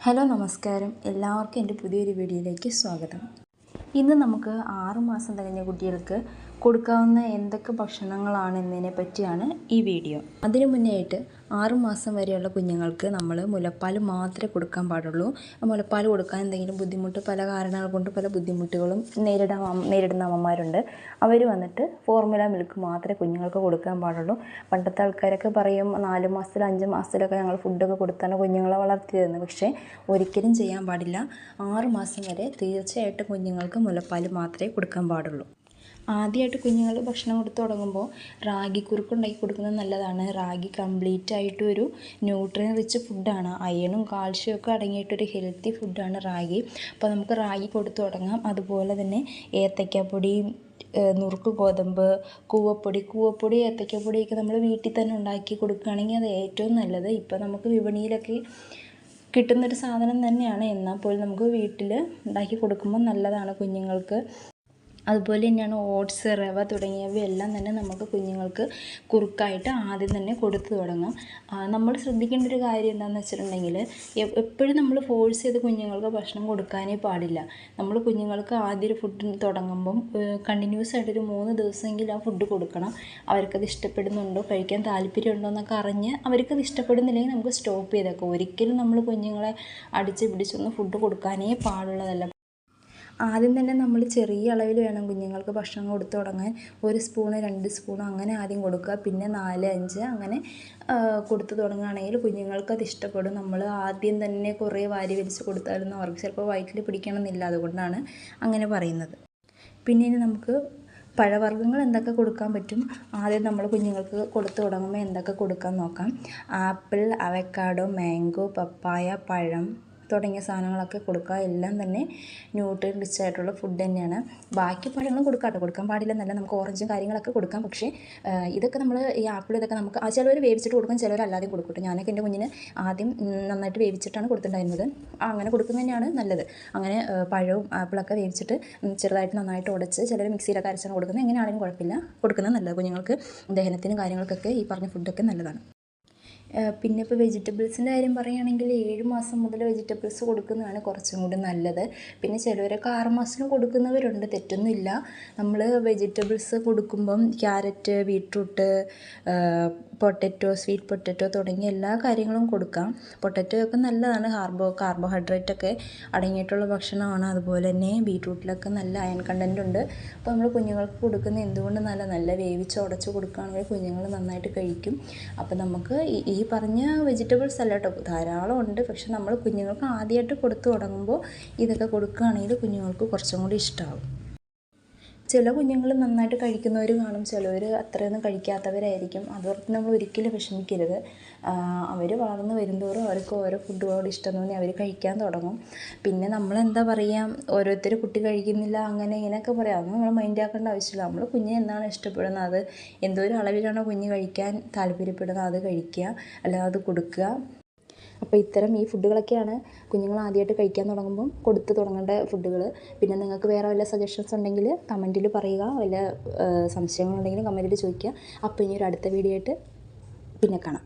Hello നമസ്കാരം, എല്ലാവർക്കും എൻ്റെ പുതിയൊരു വീഡിയോയിലേക്ക് സ്വാഗതം. ഇന്ന് നമുക്ക് 6 മാസം തികഞ്ഞ കുട്ടികൾക്ക് കൊടുക്കാവുന്ന എന്തൊക്കെ ഭക്ഷണങ്ങളാണ് എന്നതിനെ പറ്റിയാണ് ഈ വീഡിയോ. അതിനു മുന്നേ ആയിട്ട് 6 മാസം വരെയുള്ള കുഞ്ഞുങ്ങൾക്ക് നമ്മൾ മുലപ്പാൽ മാത്രമേ കൊടുക്കാൻ പാടുള്ളൂ. മുലപ്പാൽ കൊടുക്കാൻ എന്തെങ്കിലും ബുദ്ധിമുട്ട്, പല കാരണങ്ങൾ കൊണ്ട് പല ബുദ്ധിമുട്ടുകളും നേരിടുന്ന അമ്മമാരുണ്ട്. അവർ വന്നിട്ട് ഫോർമുല മിൽക്ക് മാത്രമേ കുഞ്ഞുങ്ങൾക്ക് കൊടുക്കാൻ പാടുള്ളൂ. പണ്ടത്തെ ആൾക്കാരൊക്കെ പറയും 4 മാസത്തിലും 5 മാസത്തിലൊക്കെ ഞങ്ങൾ ഫുഡൊക്കെ കൊടുത്താണ് കുഞ്ഞുങ്ങളെ വളർത്തിയതെന്ന്. പക്ഷേ ഒരിക്കലും ചെയ്യാൻ പാടില്ല. 6 മാസം വരെ തീർച്ചയായിട്ടും കുഞ്ഞുങ്ങൾക്ക് മുലപ്പാൽ മാത്രമേ കൊടുക്കാൻ പാടുള്ളൂ. ആദ്യമായിട്ട് കുഞ്ഞുങ്ങൾ ഭക്ഷണം കൊടുത്ത് തുടങ്ങുമ്പോൾ റാഗി കുറുക്ക് ഉണ്ടാക്കി കൊടുക്കുന്നത് നല്ലതാണ്. റാഗി കംപ്ലീറ്റ് ആയിട്ട് ഒരു ന്യൂട്രിയൻ റിച്ച് ഫുഡാണ്. അയണും കാൽഷ്യം ഒക്കെ അടങ്ങിയിട്ടൊരു ഹെൽത്തി ഫുഡാണ് റാഗി. അപ്പോൾ നമുക്ക് റാഗി കൊടുത്തു തുടങ്ങാം. അതുപോലെ തന്നെ ഏത്തയ്ക്കാപ്പൊടി, നുറുക്ക് ഗോതമ്പ്, കൂവപ്പൊടി, ഏത്തയ്ക്കാപ്പൊടിയൊക്കെ നമ്മൾ വീട്ടിൽ തന്നെ ഉണ്ടാക്കി കൊടുക്കുകയാണെങ്കിൽ അത് ഏറ്റവും നല്ലത്. ഇപ്പോൾ നമുക്ക് വിപണിയിലൊക്കെ കിട്ടുന്നൊരു സാധനം തന്നെയാണ്. എന്നാൽ പോലും നമുക്ക് വീട്ടിൽ ഉണ്ടാക്കി കൊടുക്കുമ്പോൾ നല്ലതാണ് കുഞ്ഞുങ്ങൾക്ക്. അതുപോലെ തന്നെയാണ് ഓട്സ്, റവ തുടങ്ങിയവയെല്ലാം തന്നെ നമുക്ക് കുഞ്ഞുങ്ങൾക്ക് കുറുക്കായിട്ട് ആദ്യം തന്നെ കൊടുത്തു തുടങ്ങാം. നമ്മൾ ശ്രദ്ധിക്കേണ്ട ഒരു കാര്യം എന്താണെന്ന് വെച്ചിട്ടുണ്ടെങ്കിൽ, എപ്പോഴും നമ്മൾ ഫോഴ്സ് ചെയ്ത് കുഞ്ഞുങ്ങൾക്ക് ഭക്ഷണം കൊടുക്കാനേ പാടില്ല. നമ്മൾ കുഞ്ഞുങ്ങൾക്ക് ആദ്യം ഒരു ഫുഡ് തുടങ്ങുമ്പം കണ്ടിന്യൂസ് ആയിട്ടൊരു 3 ദിവസമെങ്കിലും ആ ഫുഡ് കൊടുക്കണം. അവർക്കത് ഇഷ്ടപ്പെടുന്നുണ്ടോ, കഴിക്കാൻ താല്പര്യമുണ്ടോ എന്നൊക്കെ അറിഞ്ഞ് അവർക്കത് ഇഷ്ടപ്പെടുന്നില്ലെങ്കിൽ നമുക്ക് സ്റ്റോപ്പ് ചെയ്തേക്കാം. ഒരിക്കലും നമ്മൾ കുഞ്ഞുങ്ങളെ അടിച്ച് പിടിച്ചൊന്നും ഫുഡ് കൊടുക്കാനേ പാടുള്ളതല്ല. ആദ്യം തന്നെ നമ്മൾ ചെറിയ അളവിൽ വേണം കുഞ്ഞുങ്ങൾക്ക് ഭക്ഷണം കൊടുത്തു തുടങ്ങാൻ. 1 സ്പൂണ് 2 സ്പൂണ് അങ്ങനെ ആദ്യം കൊടുക്കുക. പിന്നെ 4, 5 അങ്ങനെ കൊടുത്തു തുടങ്ങുകയാണെങ്കിൽ കുഞ്ഞുങ്ങൾക്ക് അത് ഇഷ്ടപ്പെടും. നമ്മൾ ആദ്യം തന്നെ കുറേ വാരി വലിച്ച് കൊടുത്താലൊന്നും അവർക്ക് ചിലപ്പോൾ വയറ്റിൽ പിടിക്കണമെന്നില്ല. അതുകൊണ്ടാണ് അങ്ങനെ പറയുന്നത്. പിന്നെ ഇനി നമുക്ക് പഴവർഗ്ഗങ്ങൾ എന്തൊക്കെ കൊടുക്കാൻ പറ്റും, ആദ്യം നമ്മൾ കുഞ്ഞുങ്ങൾക്ക് കൊടുത്തു തുടങ്ങുമ്പോൾ എന്തൊക്കെ കൊടുക്കാൻ നോക്കാം. ആപ്പിൾ, അവക്കാഡോ, മാംഗോ, പപ്പായ, പഴം തുടങ്ങിയ സാധനങ്ങളൊക്കെ കൊടുക്കുക. എല്ലാം തന്നെ ന്യൂട്രിയൻ റിച്ച് ആയിട്ടുള്ള ഫുഡ് തന്നെയാണ്. ബാക്കി പഴങ്ങളും കൊടുക്കാൻ പാടില്ലെന്നല്ല, നമുക്ക് ഓറഞ്ചും കാര്യങ്ങളൊക്കെ കൊടുക്കാം. പക്ഷേ ഇതൊക്കെ നമ്മൾ ഈ ആപ്പിൾ ഇതൊക്കെ നമുക്ക് ചിലവർ വേവിച്ചിട്ട് കൊടുക്കും, ചിലവർ അല്ലാതെ കൊടുക്കട്ടെ. ഞാനൊക്കെ എൻ്റെ കുഞ്ഞിന് ആദ്യം നന്നായിട്ട് വേവിച്ചിട്ടാണ് കൊടുത്തിട്ടുണ്ടായിരുന്നത്. അങ്ങനെ കൊടുക്കുന്നത് തന്നെയാണ് നല്ലത്. അങ്ങനെ പഴവും ആപ്പിളൊക്കെ വേവിച്ചിട്ട് ചെറുതായിട്ട് നന്നായിട്ട് ഉടച്ച് ചിലർ മിക്സിയിലൊക്കെ അരച്ചാണ് കൊടുക്കുന്നത്. എങ്ങനെയാണെങ്കിലും കുഴപ്പമില്ല, കൊടുക്കുന്നത് നല്ലത്. കുഞ്ഞുങ്ങൾക്ക് ദഹനത്തിനും കാര്യങ്ങൾക്കൊക്കെ ഈ പറഞ്ഞ ഫുഡൊക്കെ നല്ലതാണ്. പിന്നെ ഇപ്പോൾ വെജിറ്റബിൾസിൻ്റെ കാര്യം പറയുകയാണെങ്കിൽ 7 മാസം മുതൽ വെജിറ്റബിൾസ് കൊടുക്കുന്നതാണ് കുറച്ചും കൂടി നല്ലത്. പിന്നെ ചിലവരൊക്കെ 6 മാസത്തിലും കൊടുക്കുന്നവരുണ്ട്, തെറ്റൊന്നുമില്ല. നമ്മൾ വെജിറ്റബിൾസ് കൊടുക്കുമ്പം carrot, beetroot, potato, sweet potato തുടങ്ങിയ എല്ലാ കാര്യങ്ങളും കൊടുക്കാം. പൊട്ടറ്റോ ഒക്കെ നല്ലതാണ്, കാർബോഹൈഡ്രേറ്റൊക്കെ അടങ്ങിയിട്ടുള്ള ഭക്ഷണമാണ്. അതുപോലെ തന്നെ ബീട്രൂട്ടിലൊക്കെ നല്ല അയൺ കണ്ടൻ്റ് ഉണ്ട്. അപ്പോൾ നമ്മൾ കുഞ്ഞുങ്ങൾക്ക് കൊടുക്കുന്ന എന്തുകൊണ്ട് നല്ല വേവിച്ച് ഉടച്ച് കൊടുക്കുകയാണെങ്കിൽ കുഞ്ഞുങ്ങൾ നന്നായിട്ട് കഴിക്കും. അപ്പോൾ നമുക്ക് ഈ പറഞ്ഞ വെജിറ്റബിൾസ് അല്ല കേട്ടോ, ധാരാളം ഉണ്ട്. പക്ഷെ നമ്മൾ കുഞ്ഞുങ്ങൾക്ക് ആദ്യമായിട്ട് കൊടുത്തു തുടങ്ങുമ്പോൾ ഇതൊക്കെ കൊടുക്കുകയാണെങ്കിൽ കുഞ്ഞുങ്ങൾക്ക് കുറച്ചും കൂടി ഇഷ്ടമാവും. ചില കുഞ്ഞുങ്ങൾ നന്നായിട്ട് കഴിക്കുന്നവർ കാണും, ചിലവർ അത്രയൊന്നും കഴിക്കാത്തവരായിരിക്കും. അതോർത്ത് നമ്മൾ ഒരിക്കലും വിഷമിക്കരുത്. അവർ വളർന്ന് വരുന്തോറും അവർക്ക് ഓരോ ഫുഡുകളോട് ഇഷ്ടം തോന്നി അവർ കഴിക്കാൻ തുടങ്ങും. പിന്നെ നമ്മളെന്താ പറയുക, ഓരോരുത്തർ കുട്ടി കഴിക്കുന്നില്ല അങ്ങനെ ഇങ്ങനെയൊക്കെ പറയാം. അതൊന്നും നമ്മൾ മൈൻഡ് ആക്കേണ്ട ആവശ്യമില്ല. നമ്മൾ കുഞ്ഞിന് എന്താണ് ഇഷ്ടപ്പെടുന്നത്, അത് എന്തോരം അളവിലാണോ കുഞ്ഞ് കഴിക്കാൻ താല്പര്യപ്പെടുന്നത് അത് കഴിക്കുക, അല്ലാതെ അത് കൊടുക്കുക. അപ്പോൾ ഇത്തരം ഈ ഫുഡുകളൊക്കെയാണ് കുഞ്ഞുങ്ങൾ ആദ്യമായിട്ട് കഴിക്കാൻ തുടങ്ങുമ്പം കൊടുത്ത് തുടങ്ങേണ്ട ഫുഡുകൾ. പിന്നെ നിങ്ങൾക്ക് വേറെ വല്ല സജഷൻസ് ഉണ്ടെങ്കിൽ കമൻറ്റിൽ പറയുക, വല്ല സംശയങ്ങളുണ്ടെങ്കിൽ കമൻറ്റിൽ ചോദിക്കുക. അപ്പോൾ ഇനി ഒരു അടുത്ത വീഡിയോ ആയിട്ട് പിന്നെ കാണാം.